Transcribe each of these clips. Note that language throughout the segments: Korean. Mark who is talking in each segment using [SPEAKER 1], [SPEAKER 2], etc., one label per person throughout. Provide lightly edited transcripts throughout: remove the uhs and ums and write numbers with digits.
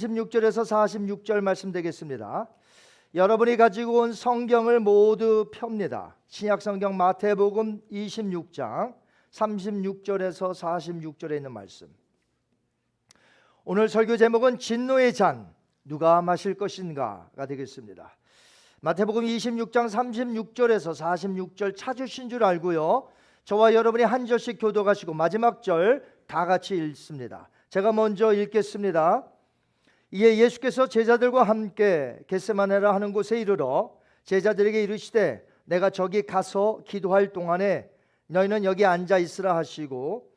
[SPEAKER 1] 46절에서 46절 말씀 되겠습니다. 여러분이 가지고 온 성경을 모두 펴니다. 신약성경 마태복음 26장 36절에서 46절에 있는 말씀. 오늘 설교 제목은 진노의 잔 누가 마실 것인가가 되겠습니다. 마태복음 26장 36절에서 46절 찾으신 줄 알고요, 저와 여러분이 한 절씩 교독하시고 마지막 절 다 같이 읽습니다. 제가 먼저 읽겠습니다. 이에 예수께서 제자들과 함께 겟세마네라 하는 곳에 이르러 제자들에게 이르시되 내가 저기 가서 기도할 동안에 너희는 여기 앉아 있으라 하시고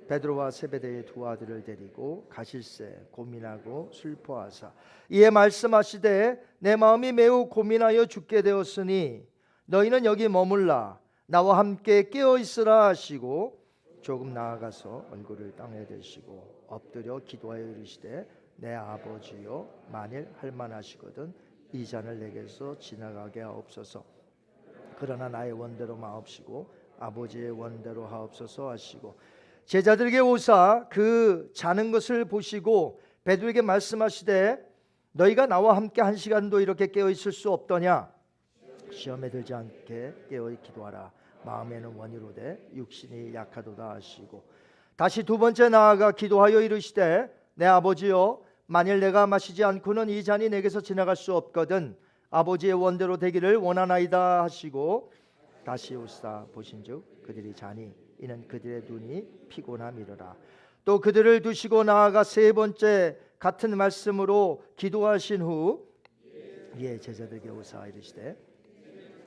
[SPEAKER 1] 베드로와 세베대의 두 아들을 데리고 가실새 고민하고 슬퍼하사 이에 말씀하시되 내 마음이 매우 고민하여 죽게 되었으니 너희는 여기 머물라 나와 함께 깨어 있으라 하시고 조금 나아가서 얼굴을 땅에 대시고 엎드려 기도하여 이르시되 내 아버지여 만일 할만하시거든 이 잔을 내게서 지나가게 하옵소서. 그러나 나의 원대로 마옵시고 아버지의 원대로 하옵소서 하시고 제자들에게 오사 그 자는 것을 보시고 베드로에게 말씀하시되 너희가 나와 함께 한 시간도 이렇게 깨어 있을 수 없더냐. 시험에 들지 않게 깨어 기도하라. 마음에는 원이로되 육신이 약하도다 하시고 다시 두 번째 나아가 기도하여 이르시되 내 아버지여 만일 내가 마시지 않고는 이 잔이 내게서 지나갈 수 없거든 아버지의 원대로 되기를 원하나이다 하시고 다시 오사 보신즉 그들이 자니 이는 그들의 눈이 피곤함이로라. 또 그들을 두시고 나아가 세 번째 같은 말씀으로 기도하신 후 이에 제자들에게 오사 이르시되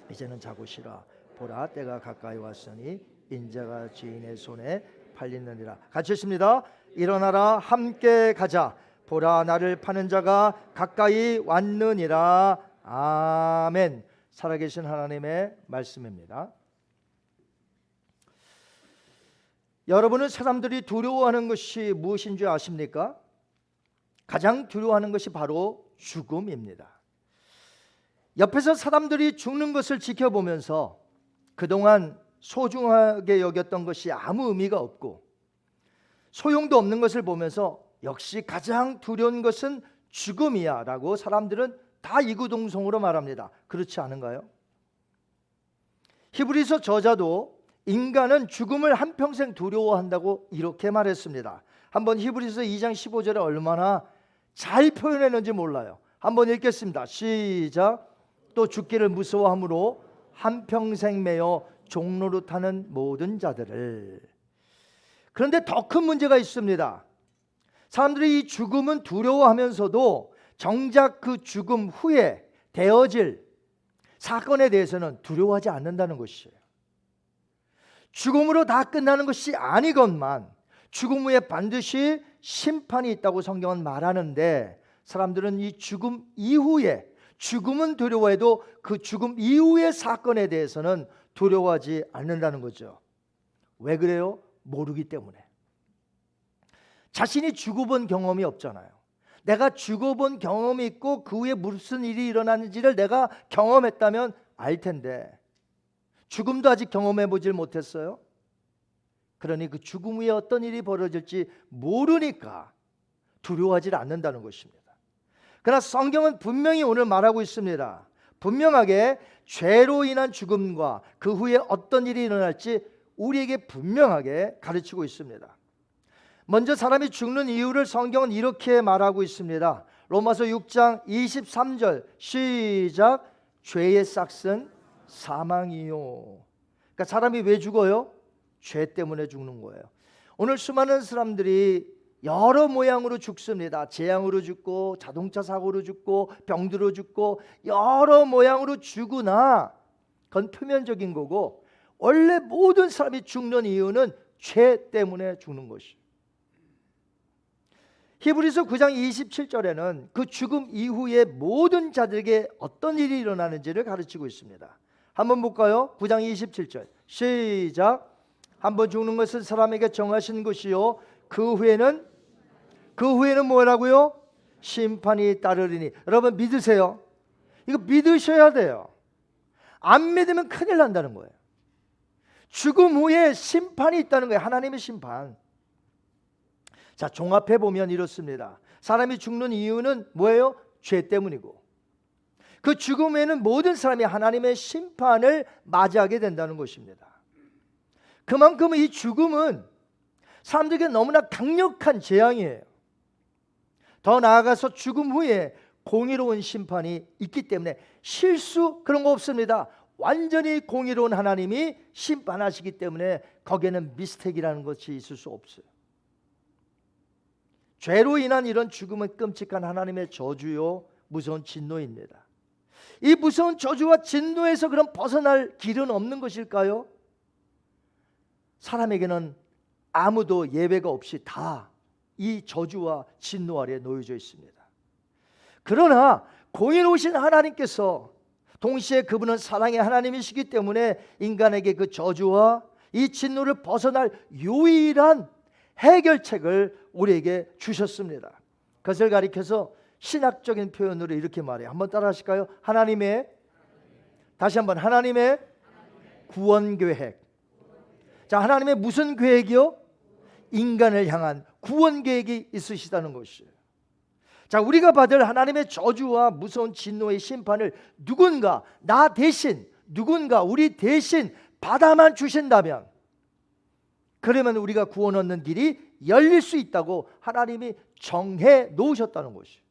[SPEAKER 1] 이제는 자고 쉬라. 보라 때가 가까이 왔으니 인자가 주인의 손에 팔리느니라. 같이 읽습니다. 일어나라 함께 가자. 보라 나를 파는 자가 가까이 왔느니라. 아멘. 살아계신 하나님의 말씀입니다. 여러분은 사람들이 두려워하는 것이 무엇인 줄 아십니까? 가장 두려워하는 것이 바로 죽음입니다. 옆에서 사람들이 죽는 것을 지켜보면서 그동안 소중하게 여겼던 것이 아무 의미가 없고 소용도 없는 것을 보면서 역시 가장 두려운 것은 죽음이야 라고 사람들은 다 이구동성으로 말합니다. 그렇지 않은가요? 히브리서 저자도 인간은 죽음을 한평생 두려워한다고 이렇게 말했습니다. 한번 히브리서 2장 15절에 얼마나 잘 표현했는지 몰라요. 한번 읽겠습니다. 시작. 또 죽기를 무서워함으로 한평생 매여 종로로 타는 모든 자들을. 그런데 더 큰 문제가 있습니다. 사람들이 이 죽음은 두려워하면서도 정작 그 죽음 후에 되어질 사건에 대해서는 두려워하지 않는다는 것이에요. 죽음으로 다 끝나는 것이 아니건만 죽음 후에 반드시 심판이 있다고 성경은 말하는데 사람들은 이 죽음 이후에 죽음은 두려워해도 그 죽음 이후의 사건에 대해서는 두려워하지 않는다는 거죠. 왜 그래요? 모르기 때문에. 자신이 죽어본 경험이 없잖아요. 내가 죽어본 경험이 있고 그 후에 무슨 일이 일어나는지를 내가 경험했다면 알 텐데 죽음도 아직 경험해 보질 못했어요. 그러니 그 죽음 후에 어떤 일이 벌어질지 모르니까 두려워하지 않는다는 것입니다. 그러나 성경은 분명히 오늘 말하고 있습니다. 분명하게 죄로 인한 죽음과 그 후에 어떤 일이 일어날지 우리에게 분명하게 가르치고 있습니다. 먼저 사람이 죽는 이유를 성경은 이렇게 말하고 있습니다. 로마서 6장 23절 시작. 죄의 싹은 사망이요. 그러니까 사람이 왜 죽어요? 죄 때문에 죽는 거예요. 오늘 수많은 사람들이 여러 모양으로 죽습니다. 재앙으로 죽고 자동차 사고로 죽고 병들어 죽고 여러 모양으로 죽으나 그건 표면적인 거고 원래 모든 사람이 죽는 이유는 죄 때문에 죽는 것이에요. 히브리서 9장 27절에는 그 죽음 이후에 모든 자들에게 어떤 일이 일어나는지를 가르치고 있습니다. 한번 볼까요? 9장 27절 시작. 한번 죽는 것은 사람에게 정하신 것이요 그 후에는 뭐라고요? 심판이 따르리니. 여러분 믿으세요? 이거 믿으셔야 돼요. 안 믿으면 큰일 난다는 거예요. 죽음 후에 심판이 있다는 거예요. 하나님의 심판. 자, 종합해 보면 이렇습니다. 사람이 죽는 이유는 뭐예요? 죄 때문이고, 그 죽음에는 모든 사람이 하나님의 심판을 맞이하게 된다는 것입니다. 그만큼 이 죽음은 사람들에게 너무나 강력한 재앙이에요. 더 나아가서 죽음 후에 공의로운 심판이 있기 때문에 실수 그런 거 없습니다. 완전히 공의로운 하나님이 심판하시기 때문에 거기에는 미스테이크라는 것이 있을 수 없어요. 죄로 인한 이런 죽음은 끔찍한 하나님의 저주요 무서운 진노입니다. 이 무서운 저주와 진노에서 그럼 벗어날 길은 없는 것일까요? 사람에게는 아무도 예외가 없이 다 이 저주와 진노 아래에 놓여져 있습니다. 그러나 공의로우신 하나님께서 동시에 그분은 사랑의 하나님이시기 때문에 인간에게 그 저주와 이 진노를 벗어날 유일한 해결책을 우리에게 주셨습니다. 그것을 가리켜서 신학적인 표현으로 이렇게 말해요. 한번 따라 하실까요? 다시 한번 하나님의 구원 계획. 자, 하나님의 무슨 계획이요? 인간을 향한 구원 계획이 있으시다는 것이에요. 자, 우리가 받을 하나님의 저주와 무서운 진노의 심판을 누군가 나 대신, 누군가 우리 대신 받아만 주신다면, 그러면 우리가 구원 얻는 길이 열릴 수 있다고 하나님이 정해 놓으셨다는 것이에요.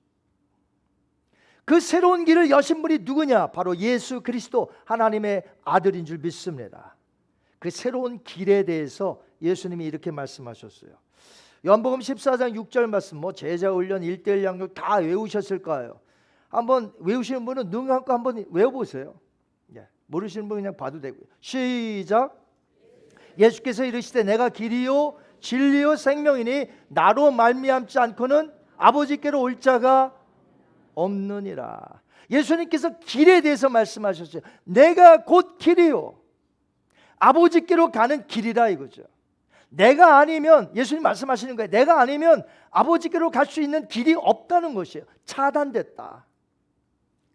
[SPEAKER 1] 그 새로운 길을 여신 분이 누구냐? 바로 예수 그리스도 하나님의 아들인 줄 믿습니다. 그 새로운 길에 대해서 예수님이 이렇게 말씀하셨어요. 요한복음 14장 6절 말씀, 제자 훈련 1:1 양육 다 외우셨을까요? 한번 외우시는 분은 눈 감고 한번 외워보세요. 모르시는 분은 그냥 봐도 되고요. 시작. 예수께서 이르시되 내가 길이요 진리요 생명이니 나로 말미암지 않고는 아버지께로 올 자가 없느니라. 예수님께서 길에 대해서 말씀하셨어요. 내가 곧 길이요 아버지께로 가는 길이라 이거죠. 내가 아니면, 예수님 말씀하시는 거예요. 내가 아니면 아버지께로 갈 수 있는 길이 없다는 것이에요. 차단됐다.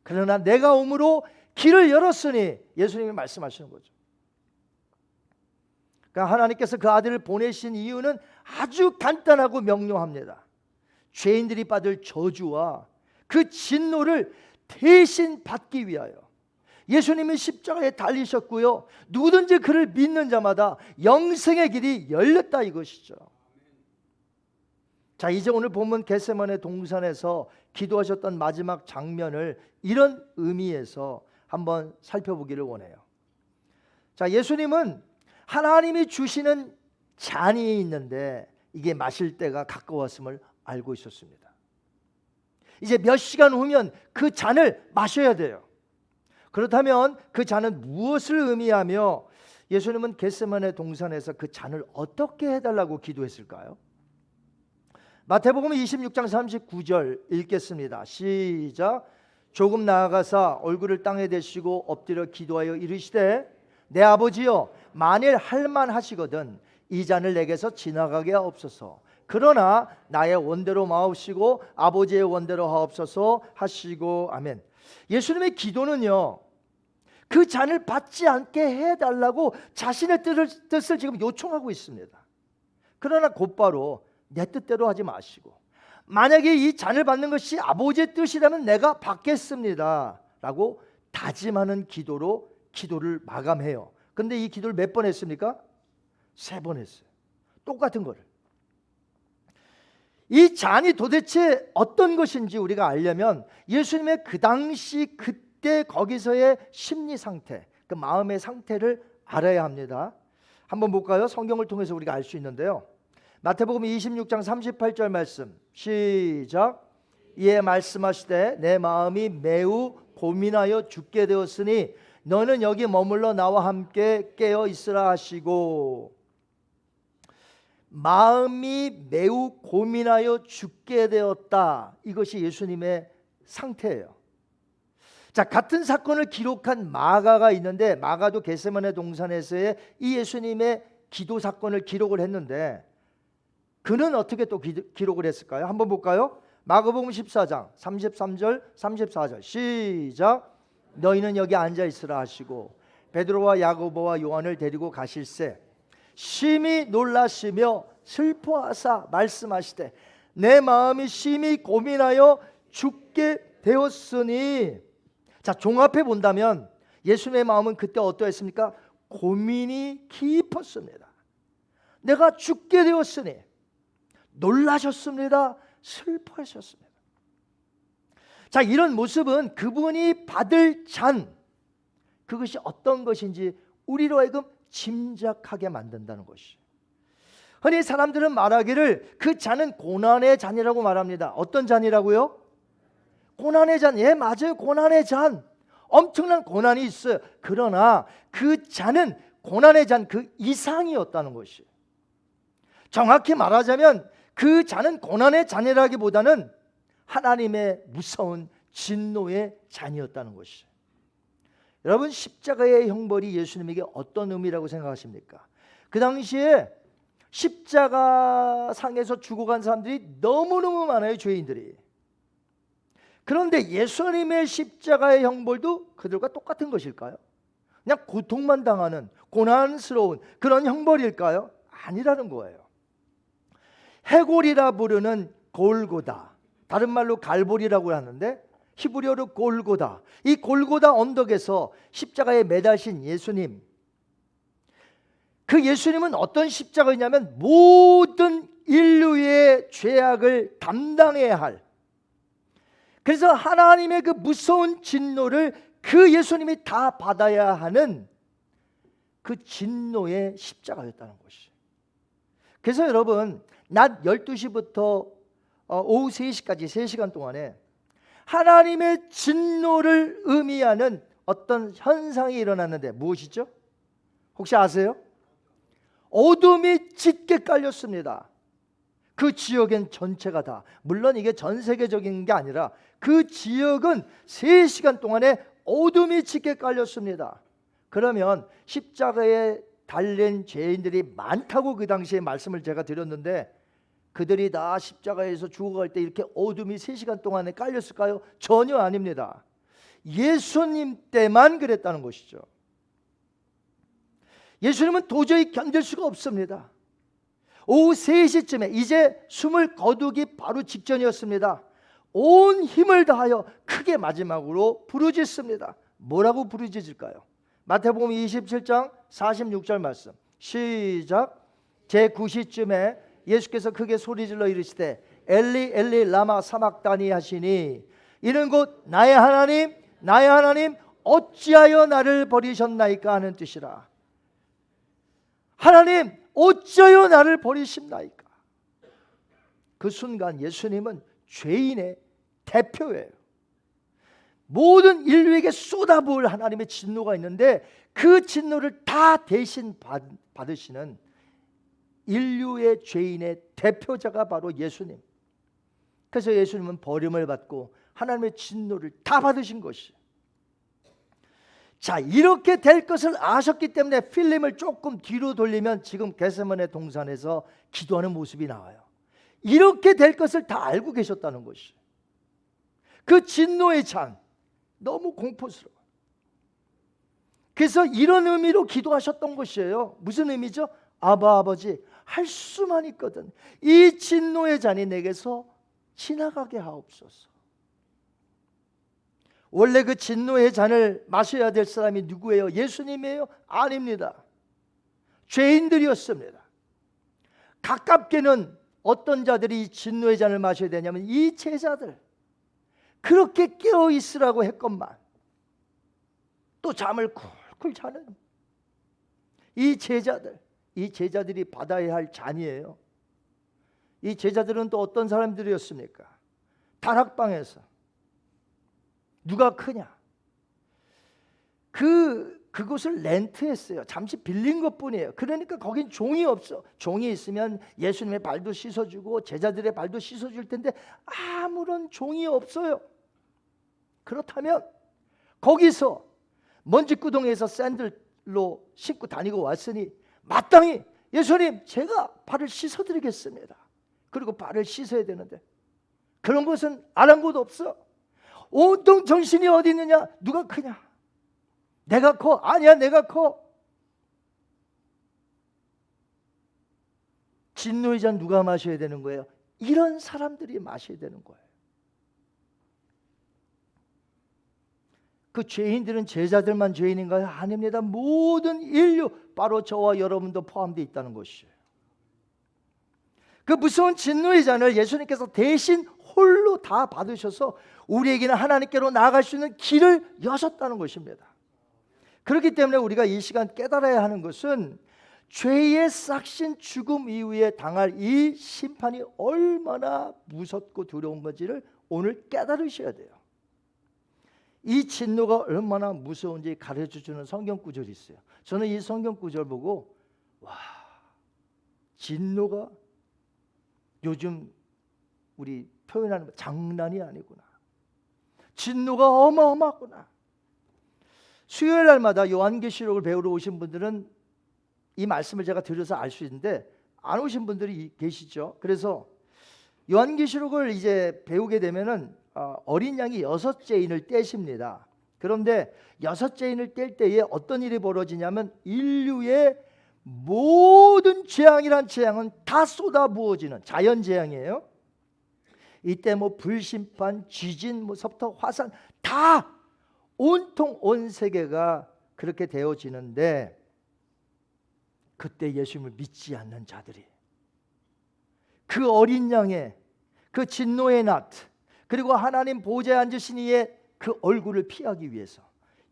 [SPEAKER 1] 그러나 내가 오므로 길을 열었으니 예수님이 말씀하시는 거죠. 그러니까 하나님께서 그 아들을 보내신 이유는 아주 간단하고 명료합니다. 죄인들이 받을 저주와 그 진노를 대신 받기 위하여 예수님이 십자가에 달리셨고요, 누구든지 그를 믿는 자마다 영생의 길이 열렸다 이것이죠. 자, 이제 오늘 본문 겟세마네 동산에서 기도하셨던 마지막 장면을 이런 의미에서 한번 살펴보기를 원해요. 자, 예수님은 하나님이 주시는 잔이 있는데 이게 마실 때가 가까웠음을 알고 있었습니다. 이제 몇 시간 후면 그 잔을 마셔야 돼요. 그렇다면 그 잔은 무엇을 의미하며 예수님은 겟세마네 동산에서 그 잔을 어떻게 해달라고 기도했을까요? 마태복음 26장 39절 읽겠습니다. 시작. 조금 나아가사 얼굴을 땅에 대시고 엎드려 기도하여 이르시되 내 아버지여 만일 할만하시거든 이 잔을 내게서 지나가게 하옵소서. 그러나 나의 원대로 마옵시고 아버지의 원대로 하옵소서 하시고 아멘. 예수님의 기도는요, 그 잔을 받지 않게 해달라고 자신의 뜻을 지금 요청하고 있습니다. 그러나 곧바로 내 뜻대로 하지 마시고, 만약에 이 잔을 받는 것이 아버지의 뜻이라면 내가 받겠습니다 라고 다짐하는 기도로 기도를 마감해요. 근데 이 기도를 몇 번 했습니까? 3번 했어요. 똑같은 거를. 이 잔이 도대체 어떤 것인지 우리가 알려면 예수님의 그 당시 그때 거기서의 심리 상태, 그 마음의 상태를 알아야 합니다. 한번 볼까요? 성경을 통해서 우리가 알 수 있는데요. 마태복음 26장 38절 말씀 시작. 이에 말씀하시되 내 마음이 매우 고민하여 죽게 되었으니 너는 여기 머물러 나와 함께 깨어 있으라 하시고, 마음이 매우 고민하여 죽게 되었다. 이것이 예수님의 상태예요. 자, 같은 사건을 기록한 마가가 있는데 마가도 겟세마네 동산에서의 이 예수님의 기도 사건을 기록을 했는데 그는 어떻게 또 기록을 했을까요? 한번 볼까요? 마가복음 14장 33절 34절 시작. 너희는 여기 앉아 있으라 하시고 베드로와 야고보와 요한을 데리고 가실새 심히 놀라시며 슬퍼하사 말씀하시되 내 마음이 심히 고민하여 죽게 되었으니. 자, 종합해 본다면 예수님의 마음은 그때 어떠했습니까? 고민이 깊었습니다. 내가 죽게 되었으니 놀라셨습니다. 슬퍼하셨습니다. 자, 이런 모습은 그분이 받을 잔, 그것이 어떤 것인지 우리로 하여금 짐작하게 만든다는 것이죠. 흔히 사람들은 말하기를 그 잔은 고난의 잔이라고 말합니다. 어떤 잔이라고요? 고난의 잔. 예, 맞아요. 고난의 잔. 엄청난 고난이 있어요. 그러나 그 잔은 고난의 잔 그 이상이었다는 것이에요. 정확히 말하자면 그 잔은 고난의 잔이라기보다는 하나님의 무서운 진노의 잔이었다는 것이죠. 여러분, 십자가의 형벌이 예수님에게 어떤 의미라고 생각하십니까? 그 당시에 십자가 상에서 죽어간 사람들이 너무너무 많아요, 죄인들이. 그런데 예수님의 십자가의 형벌도 그들과 똑같은 것일까요? 그냥 고통만 당하는 고난스러운 그런 형벌일까요? 아니라는 거예요. 해골이라 부르는 골고다, 다른 말로 갈보리라고 하는데 히브리어로 골고다, 이 골고다 언덕에서 십자가에 매다신 예수님, 그 예수님은 어떤 십자가이냐면 모든 인류의 죄악을 담당해야 할, 그래서 하나님의 그 무서운 진노를 그 예수님이 다 받아야 하는 그 진노의 십자가였다는 것이죠. 그래서 여러분, 낮 12시부터 오후 3시까지 3시간 동안에 하나님의 진노를 의미하는 어떤 현상이 일어났는데 무엇이죠? 혹시 아세요? 어둠이 짙게 깔렸습니다. 그 지역엔 전체가 다, 물론 이게 전 세계적인 게 아니라 그 지역은 3시간 동안에 어둠이 짙게 깔렸습니다. 그러면 십자가에 달린 죄인들이 많다고 그 당시에 말씀을 제가 드렸는데 그들이 다 십자가에서 죽어갈 때 이렇게 어둠이 3시간 동안에 깔렸을까요? 전혀 아닙니다. 예수님 때만 그랬다는 것이죠. 예수님은 도저히 견딜 수가 없습니다. 오후 3시쯤에 이제 숨을 거두기 바로 직전이었습니다. 온 힘을 다하여 크게 마지막으로 부르짖습니다. 뭐라고 부르짖을까요? 마태복음 27장 46절 말씀 시작. 제9시쯤에 예수께서 크게 소리질러 이르시되 엘리 엘리 라마 사막다니 하시니 이는 곧 나의 하나님 나의 하나님 어찌하여 나를 버리셨나이까 하는 뜻이라. 하나님 어찌하여 나를 버리십나이까. 그 순간 예수님은 죄인의 대표예요. 모든 인류에게 쏟아부을 하나님의 진노가 있는데 그 진노를 다 대신 받으시는 인류의 죄인의 대표자가 바로 예수님. 그래서 예수님은 버림을 받고 하나님의 진노를 다 받으신 것이에요. 자, 이렇게 될 것을 아셨기 때문에 필름을 조금 뒤로 돌리면 지금 겟세마네 동산에서 기도하는 모습이 나와요. 이렇게 될 것을 다 알고 계셨다는 것이에요. 그 진노의 잔 너무 공포스러워. 그래서 이런 의미로 기도하셨던 것이에요. 무슨 의미죠? 아바 아버지, 할 수만 있거든 이 진노의 잔이 내게서 지나가게 하옵소서. 원래 그 진노의 잔을 마셔야 될 사람이 누구예요? 예수님이에요? 아닙니다. 죄인들이었습니다. 가깝게는 어떤 자들이 이 진노의 잔을 마셔야 되냐면 이 제자들, 그렇게 깨어 있으라고 했건만 또 잠을 쿨쿨 자는 이 제자들, 이 제자들이 받아야 할 잔이에요. 이 제자들은 또 어떤 사람들이었습니까? 다락방에서 누가 크냐? 그곳을 렌트했어요. 잠시 빌린 것뿐이에요. 그러니까 거긴 종이 없어. 종이 있으면 예수님의 발도 씻어주고 제자들의 발도 씻어줄 텐데 아무런 종이 없어요. 그렇다면 거기서 먼지구덩이에서 샌들로 씻고 다니고 왔으니 마땅히 예수님 제가 발을 씻어드리겠습니다. 그리고 발을 씻어야 되는데 그런 것은 아랑곳 없어. 온통 정신이 어디 있느냐? 누가 크냐? 내가 커? 아니야, 내가 커. 진노의 잔 누가 마셔야 되는 거예요? 이런 사람들이 마셔야 되는 거예요. 그 죄인들은 제자들만 죄인인가요? 아닙니다. 모든 인류, 바로 저와 여러분도 포함되어 있다는 것이에요. 그 무서운 진노의 잔을 예수님께서 대신 홀로 다 받으셔서 우리에게는 하나님께로 나아갈 수 있는 길을 여셨다는 것입니다. 그렇기 때문에 우리가 이 시간 깨달아야 하는 것은 죄의 싹신 죽음 이후에 당할 이 심판이 얼마나 무섭고 두려운 건지를 오늘 깨달으셔야 돼요. 이 진노가 얼마나 무서운지 가르쳐주는 성경 구절이 있어요. 저는 이 성경 구절 보고 와, 진노가 요즘 우리 표현하는 장난이 아니구나. 진노가 어마어마하구나. 수요일 날마다 요한계시록을 배우러 오신 분들은 이 말씀을 제가 드려서 알 수 있는데 안 오신 분들이 계시죠. 그래서 요한계시록을 이제 배우게 되면은 어린 양이 6째인을 떼십니다. 그런데 6째인을 뗄 때에 어떤 일이 벌어지냐면 인류의 모든 재앙이란 재앙은 다 쏟아부어지는 자연재앙이에요. 이때 뭐 불심판, 지진, 뭐 섭터, 화산 다 온통 온 세계가 그렇게 되어지는데 그때 예수님을 믿지 않는 자들이 그 어린 양의 그 진노의 낮 그리고 하나님 보좌에 앉으신 이의 그 얼굴을 피하기 위해서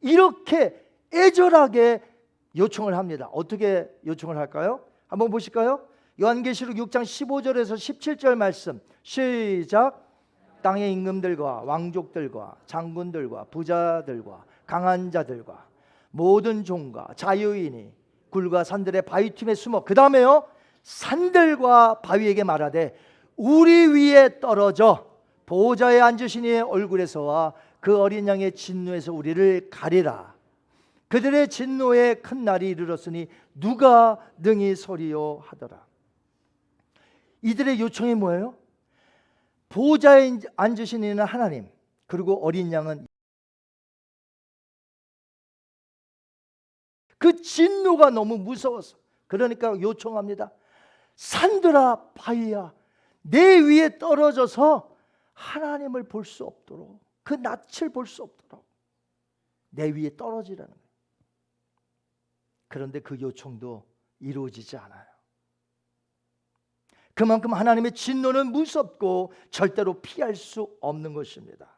[SPEAKER 1] 이렇게 애절하게 요청을 합니다. 어떻게 요청을 할까요? 한번 보실까요? 요한계시록 6장 15절에서 17절 말씀 시작. 땅의 임금들과 왕족들과 장군들과 부자들과 강한 자들과 모든 종과 자유인이 굴과 산들의 바위 틈에 숨어 그 다음에요 산들과 바위에게 말하되 우리 위에 떨어져 보좌에 앉으신 이의 얼굴에서와 그 어린 양의 진노에서 우리를 가리라. 그들의 진노의 큰 날이 이르렀으니 누가 능히 서리요 하더라. 이들의 요청이 뭐예요? 보좌에 앉으신 이는 하나님, 그리고 어린 양은 그 진노가 너무 무서워서 그러니까 요청합니다. 산들아 바위야 내 위에 떨어져서 하나님을 볼 수 없도록 그 낯을 볼 수 없도록 내 위에 떨어지라는 거예요. 그런데 그 요청도 이루어지지 않아요. 그만큼 하나님의 진노는 무섭고 절대로 피할 수 없는 것입니다.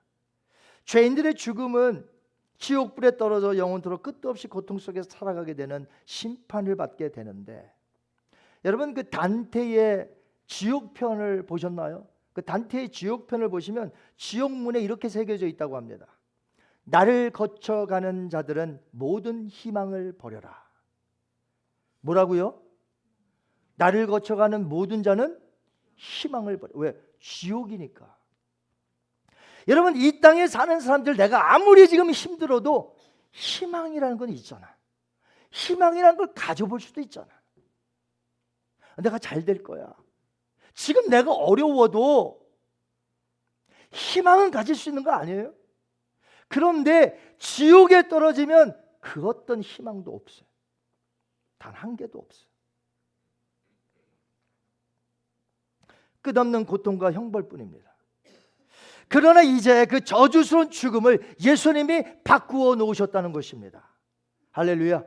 [SPEAKER 1] 죄인들의 죽음은 지옥불에 떨어져 영원토록 끝도 없이 고통 속에서 살아가게 되는 심판을 받게 되는데 여러분 그 단테의 지옥편을 보셨나요? 그 단테의 지옥편을 보시면 지옥문에 이렇게 새겨져 있다고 합니다. 나를 거쳐가는 자들은 모든 희망을 버려라. 뭐라고요? 나를 거쳐가는 모든 자는 희망을 버려. 왜? 지옥이니까. 여러분 이 땅에 사는 사람들 내가 아무리 지금 힘들어도 희망이라는 건 있잖아. 희망이라는 걸 가져볼 수도 있잖아. 내가 잘 될 거야. 지금 내가 어려워도 희망은 가질 수 있는 거 아니에요? 그런데 지옥에 떨어지면 그 어떤 희망도 없어요. 단 한 개도 없어요. 끝없는 고통과 형벌뿐입니다. 그러나 이제 그 저주스러운 죽음을 예수님이 바꾸어 놓으셨다는 것입니다. 할렐루야.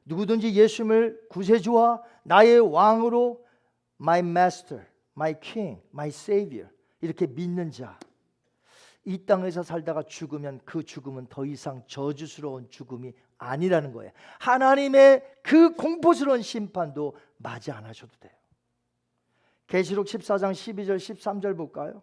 [SPEAKER 1] 누구든지 예수님을 구세주와 나의 왕으로 My Master, My King, My Savior 이렇게 믿는 자, 이 땅에서 살다가 죽으면 그 죽음은 더 이상 저주스러운 죽음이 아니라는 거예요. 하나님의 그 공포스러운 심판도 맞이 안 하셔도 돼요. 계시록 14장 12절 13절 볼까요?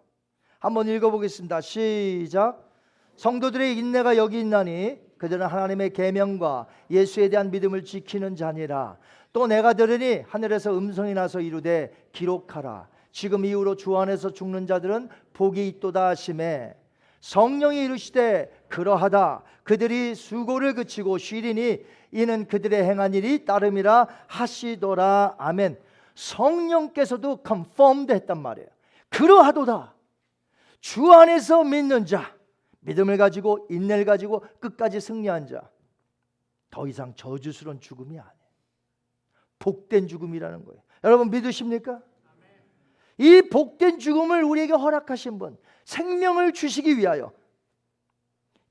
[SPEAKER 1] 한번 읽어보겠습니다. 시작. 성도들의 인내가 여기 있나니 그들은 하나님의 계명과 예수에 대한 믿음을 지키는 자니라. 또 내가 들으니 하늘에서 음성이 나서 이르되 기록하라. 지금 이후로 주 안에서 죽는 자들은 복이 있도다 하시매 성령이 이르시되 그러하다. 그들이 수고를 그치고 쉬리니 이는 그들의 행한 일이 따름이라 하시더라. 아멘. 성령께서도 confirmed 했단 말이에요. 그러하도다. 주 안에서 믿는 자, 믿음을 가지고 인내를 가지고 끝까지 승리한 자, 더 이상 저주스러운 죽음이 아니에요. 복된 죽음이라는 거예요. 여러분 믿으십니까? 이 복된 죽음을 우리에게 허락하신 분, 생명을 주시기 위하여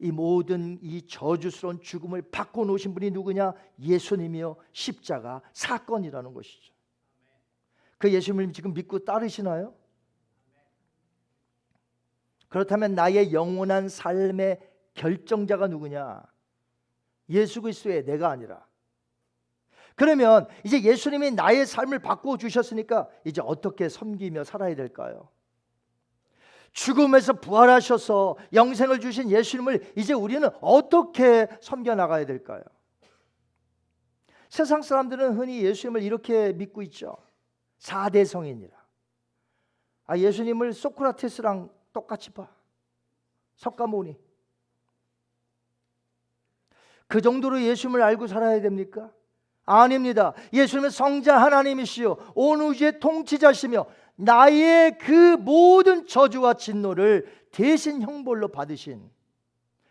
[SPEAKER 1] 이 모든 이 저주스러운 죽음을 바꿔놓으신 분이 누구냐? 예수님이요, 십자가 사건이라는 것이죠. 그 예수님을 지금 믿고 따르시나요? 그렇다면 나의 영원한 삶의 결정자가 누구냐? 예수 그리스도의, 내가 아니라. 그러면 이제 예수님이 나의 삶을 바꾸어 주셨으니까 이제 어떻게 섬기며 살아야 될까요? 죽음에서 부활하셔서 영생을 주신 예수님을 이제 우리는 어떻게 섬겨 나가야 될까요? 세상 사람들은 흔히 예수님을 이렇게 믿고 있죠. 4대 성인이라. 예수님을 소크라테스랑 똑같이 봐. 석가모니. 그 정도로 예수님을 알고 살아야 됩니까? 아닙니다. 예수님은 성자 하나님이시요 온 우주의 통치자시며 나의 그 모든 저주와 진노를 대신 형벌로 받으신,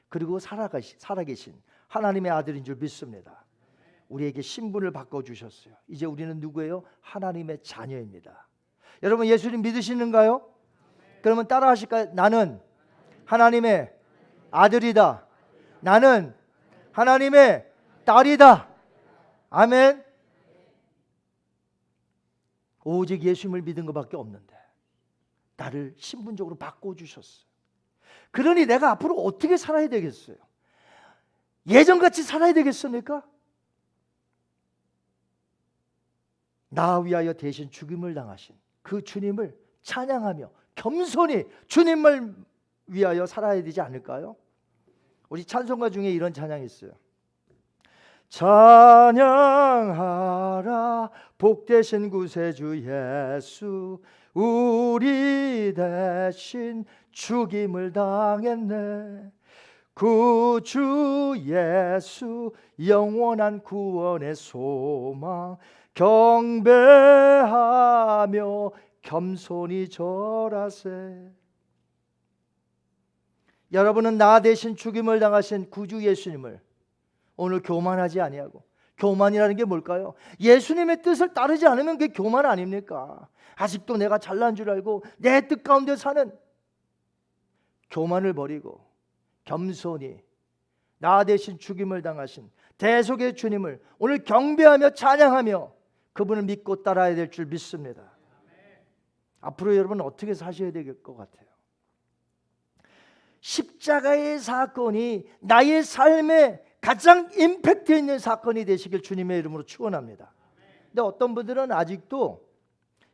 [SPEAKER 1] 그리고 살아계신 하나님의 아들인 줄 믿습니다. 우리에게 신분을 바꿔주셨어요. 이제 우리는 누구예요? 하나님의 자녀입니다. 여러분 예수님 믿으시는가요? 그러면 따라 하실까요? 나는 하나님의 아들이다. 나는 하나님의 딸이다. 아멘. 오직 예수님을 믿은 것밖에 없는데 나를 신분적으로 바꿔주셨어요. 그러니 내가 앞으로 어떻게 살아야 되겠어요? 예전같이 살아야 되겠습니까? 나 위하여 대신 죽임을 당하신 그 주님을 찬양하며 겸손히 주님을 위하여 살아야 되지 않을까요? 우리 찬송가 중에 이런 찬양이 있어요. 찬양하라 복되신 구세주 예수, 우리 대신 죽임을 당했네. 구주 예수 영원한 구원의 소망, 경배하며 겸손히 절하세. 여러분은 나 대신 죽임을 당하신 구주 예수님을 오늘 교만하지 아니하고, 교만이라는 게 뭘까요? 예수님의 뜻을 따르지 않으면 그게 교만 아닙니까? 아직도 내가 잘난 줄 알고 내 뜻 가운데 사는 교만을 버리고 겸손히 나 대신 죽임을 당하신 대속의 주님을 오늘 경배하며 찬양하며 그분을 믿고 따라야 될 줄 믿습니다. 앞으로 여러분 어떻게 사셔야 될 것 같아요? 십자가의 사건이 나의 삶에 가장 임팩트 있는 사건이 되시길 주님의 이름으로 축원합니다. 근데 어떤 분들은 아직도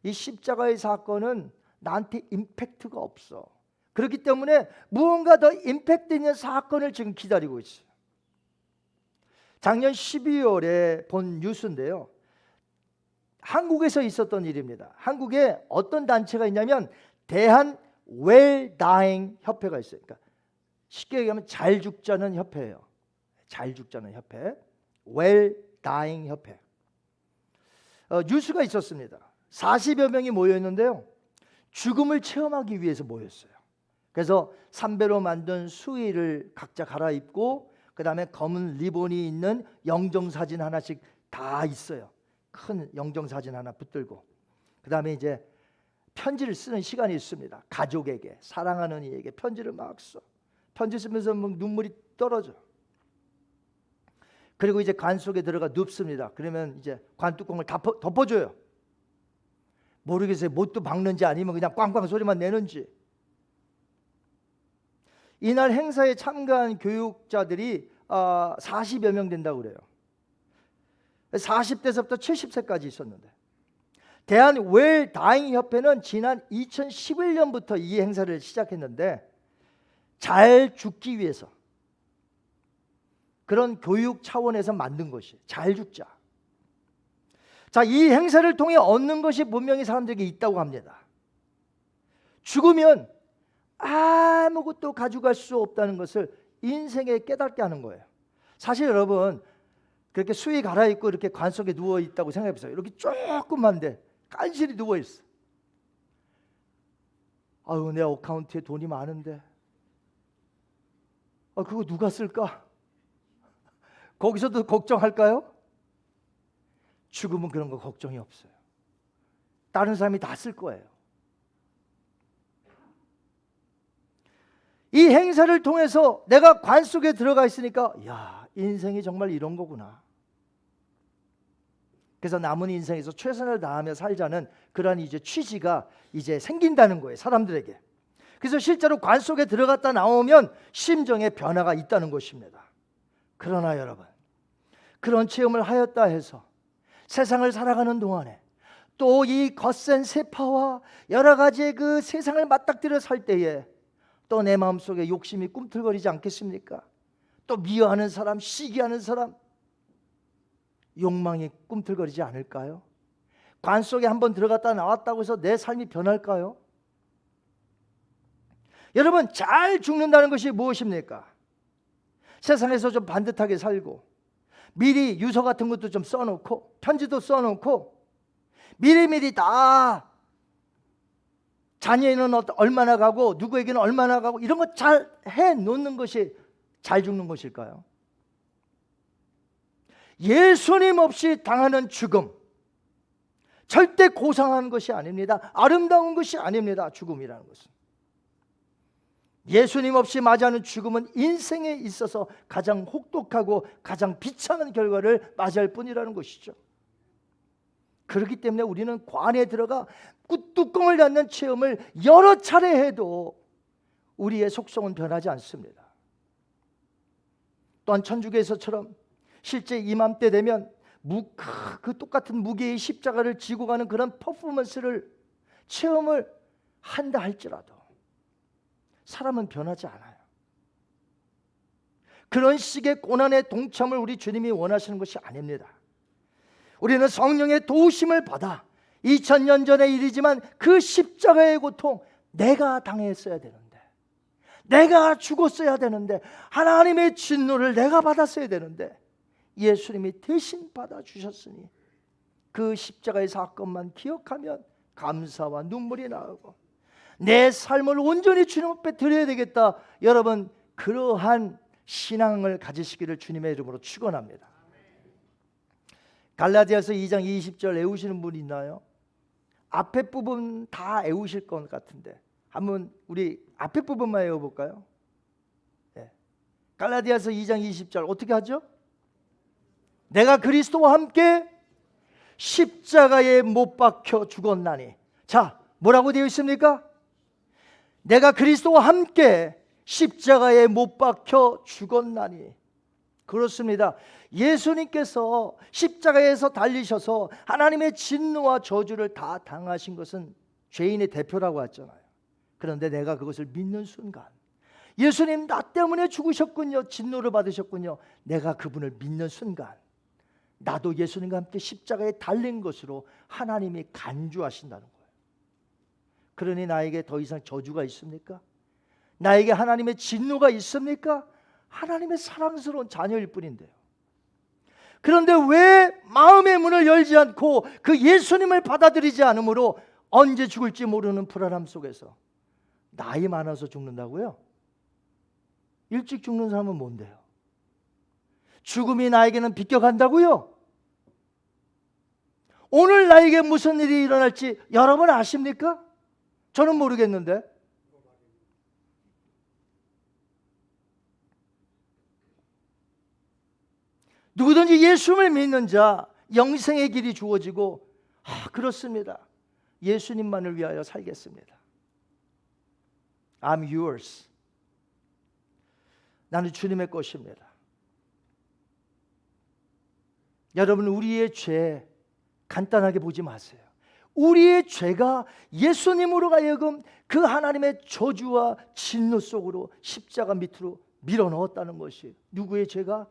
[SPEAKER 1] 이 십자가의 사건은 나한테 임팩트가 없어. 그렇기 때문에 무언가 더 임팩트 있는 사건을 지금 기다리고 있어요. 작년 12월에 본 뉴스인데요, 한국에서 있었던 일입니다. 한국에 어떤 단체가 있냐면 대한 웰다잉 협회가 있어요. 그러니까 쉽게 얘기하면 잘 죽자는 협회예요. 잘 죽자는 협회, 웰다잉 협회. 뉴스가 있었습니다. 40여 명이 모여 있는데요, 죽음을 체험하기 위해서 모였어요. 그래서 삼배로 만든 수의를 각자 갈아입고, 그 다음에 검은 리본이 있는 영정사진 하나씩 다 있어요. 큰 영정사진 하나 붙들고, 그 다음에 이제 편지를 쓰는 시간이 있습니다. 가족에게, 사랑하는 이에게 편지를 막 써. 편지 쓰면서 막 눈물이 떨어져. 그리고 이제 관 속에 들어가 눕습니다. 그러면 이제 관 뚜껑을 덮어줘요. 모르겠어요. 못도 박는지 아니면 그냥 꽝꽝 소리만 내는지. 이날 행사에 참가한 교육자들이 40여 명 된다고 그래요. 40대서부터 70세까지 있었는데, 대한 웰다잉 협회는 지난 2011년부터 이 행사를 시작했는데, 잘 죽기 위해서 그런 교육 차원에서 만든 것이 잘 죽자. 자, 이 행사를 통해 얻는 것이 분명히 사람들에게 있다고 합니다. 죽으면 아무것도 가져갈 수 없다는 것을 인생에 깨닫게 하는 거예요. 사실 여러분 그렇게 수의 갈아입고 이렇게 관 속에 누워 있다고 생각해 보세요. 이렇게 조금만데 깐실히 누워 있어. 아유, 내 어카운트에 돈이 많은데 그거 누가 쓸까? 거기서도 걱정할까요? 죽으면 그런 거 걱정이 없어요. 다른 사람이 다 쓸 거예요. 이 행사를 통해서 내가 관 속에 들어가 있으니까 야, 인생이 정말 이런 거구나. 그래서 남은 인생에서 최선을 다하며 살자는 그러한 이제 취지가 이제 생긴다는 거예요, 사람들에게. 그래서 실제로 관 속에 들어갔다 나오면 심정의 변화가 있다는 것입니다. 그러나 여러분, 그런 체험을 하였다 해서 세상을 살아가는 동안에 또 이 거센 세파와 여러 가지의 그 세상을 맞닥뜨려 살 때에 또 내 마음속에 욕심이 꿈틀거리지 않겠습니까? 또 미워하는 사람, 시기하는 사람, 욕망이 꿈틀거리지 않을까요? 관 속에 한번 들어갔다 나왔다고 해서 내 삶이 변할까요? 여러분, 잘 죽는다는 것이 무엇입니까? 세상에서 좀 반듯하게 살고 미리 유서 같은 것도 좀 써놓고 편지도 써놓고 미리미리 다 자녀에는 얼마나 가고 누구에게는 얼마나 가고 이런 거 잘 해놓는 것이 잘 죽는 것일까요? 예수님 없이 당하는 죽음, 절대 고상한 것이 아닙니다. 아름다운 것이 아닙니다. 죽음이라는 것은. 예수님 없이 맞이하는 죽음은 인생에 있어서 가장 혹독하고 가장 비참한 결과를 맞이할 뿐이라는 것이죠. 그렇기 때문에 우리는 관에 들어가 뚜껑을 닫는 체험을 여러 차례 해도 우리의 속성은 변하지 않습니다. 또한 천주교에서처럼 실제 이맘때 되면 그 똑같은 무게의 십자가를 지고 가는 그런 퍼포먼스를 체험을 한다 할지라도 사람은 변하지 않아요. 그런 식의 고난의 동참을 우리 주님이 원하시는 것이 아닙니다. 우리는 성령의 도우심을 받아 2000년 전의 일이지만 그 십자가의 고통 내가 당했어야 되는데, 내가 죽었어야 되는데, 하나님의 진노를 내가 받았어야 되는데 예수님이 대신 받아주셨으니 그 십자가의 사건만 기억하면 감사와 눈물이 나오고 내 삶을 온전히 주님 앞에 드려야 되겠다. 여러분, 그러한 신앙을 가지시기를 주님의 이름으로 축원합니다. 갈라디아서 2장 20절 외우시는 분 있나요? 앞에 부분 다 외우실 것 같은데 한번 우리 앞에 부분만 외워볼까요? 네. 갈라디아서 2장 20절 어떻게 하죠? 내가 그리스도와 함께 십자가에 못 박혀 죽었나니. 자, 뭐라고 되어 있습니까? 내가 그리스도와 함께 십자가에 못 박혀 죽었나니. 그렇습니다. 예수님께서 십자가에서 달리셔서 하나님의 진노와 저주를 다 당하신 것은 죄인의 대표라고 했잖아요. 그런데 내가 그것을 믿는 순간 예수님 나 때문에 죽으셨군요, 진노를 받으셨군요, 내가 그분을 믿는 순간 나도 예수님과 함께 십자가에 달린 것으로 하나님이 간주하신다는 거예요. 그러니 나에게 더 이상 저주가 있습니까? 나에게 하나님의 진노가 있습니까? 하나님의 사랑스러운 자녀일 뿐인데요. 그런데 왜 마음의 문을 열지 않고 그 예수님을 받아들이지 않으므로 언제 죽을지 모르는 불안함 속에서 나이 많아서 죽는다고요? 일찍 죽는 사람은 뭔데요? 죽음이 나에게는 비껴간다고요? 오늘 나에게 무슨 일이 일어날지 여러분 아십니까? 저는 모르겠는데. 누구든지 예수님을 믿는 자 영생의 길이 주어지고 그렇습니다. 예수님만을 위하여 살겠습니다. I'm yours. 나는 주님의 것입니다. 여러분, 우리의 죄 간단하게 보지 마세요. 우리의 죄가 예수님으로 하여금 그 하나님의 저주와 진노 속으로 십자가 밑으로 밀어넣었다는 것이 누구의 죄가?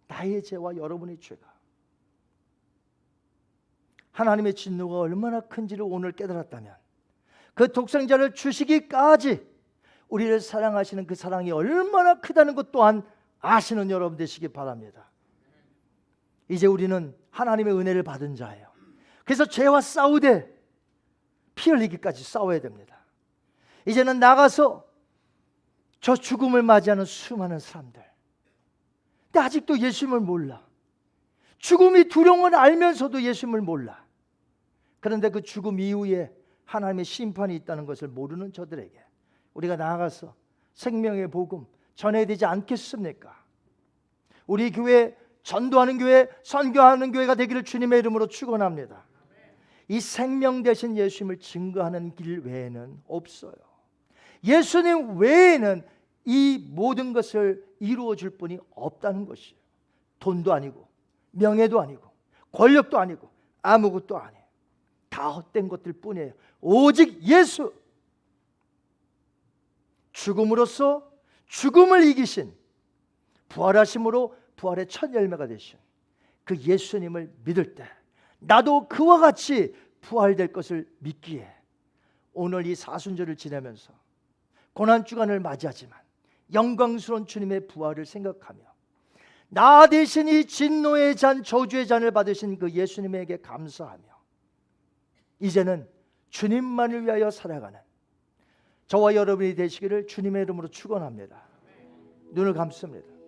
[SPEAKER 1] 나의 죄와 여러분의 죄가. 하나님의 진노가 얼마나 큰지를 오늘 깨달았다면 그 독생자를 주시기까지 우리를 사랑하시는 그 사랑이 얼마나 크다는 것 또한 아시는 여러분 되시기 바랍니다. 이제 우리는 하나님의 은혜를 받은 자예요. 그래서 죄와 싸우되 피 흘리기까지 싸워야 됩니다. 이제는 나가서 저 죽음을 맞이하는 수많은 사람들, 근데 아직도 예수님을 몰라. 죽음이 두려운 걸 알면서도 예수님을 몰라. 그런데 그 죽음 이후에 하나님의 심판이 있다는 것을 모르는 저들에게 우리가 나아가서 생명의 복음 전해야 되지 않겠습니까? 우리 교회 전도하는 교회, 선교하는 교회가 되기를 주님의 이름으로 축원합니다. 이 생명 되신 예수님을 증거하는 길 외에는 없어요. 예수님 외에는 이 모든 것을 이루어 줄 분이 없다는 것이에요. 돈도 아니고 명예도 아니고 권력도 아니고 아무것도 아니에요. 다 헛된 것들 뿐이에요. 오직 예수, 죽음으로써 죽음을 이기신, 부활하심으로 부활의 첫 열매가 되신 그 예수님을 믿을 때 나도 그와 같이 부활될 것을 믿기에 오늘 이 사순절을 지내면서 고난주간을 맞이하지만 영광스러운 주님의 부활을 생각하며 나 대신 이 진노의 잔, 저주의 잔을 받으신 그 예수님에게 감사하며 이제는 주님만을 위하여 살아가는 저와 여러분이 되시기를 주님의 이름으로 축원합니다. 눈을 감습니다.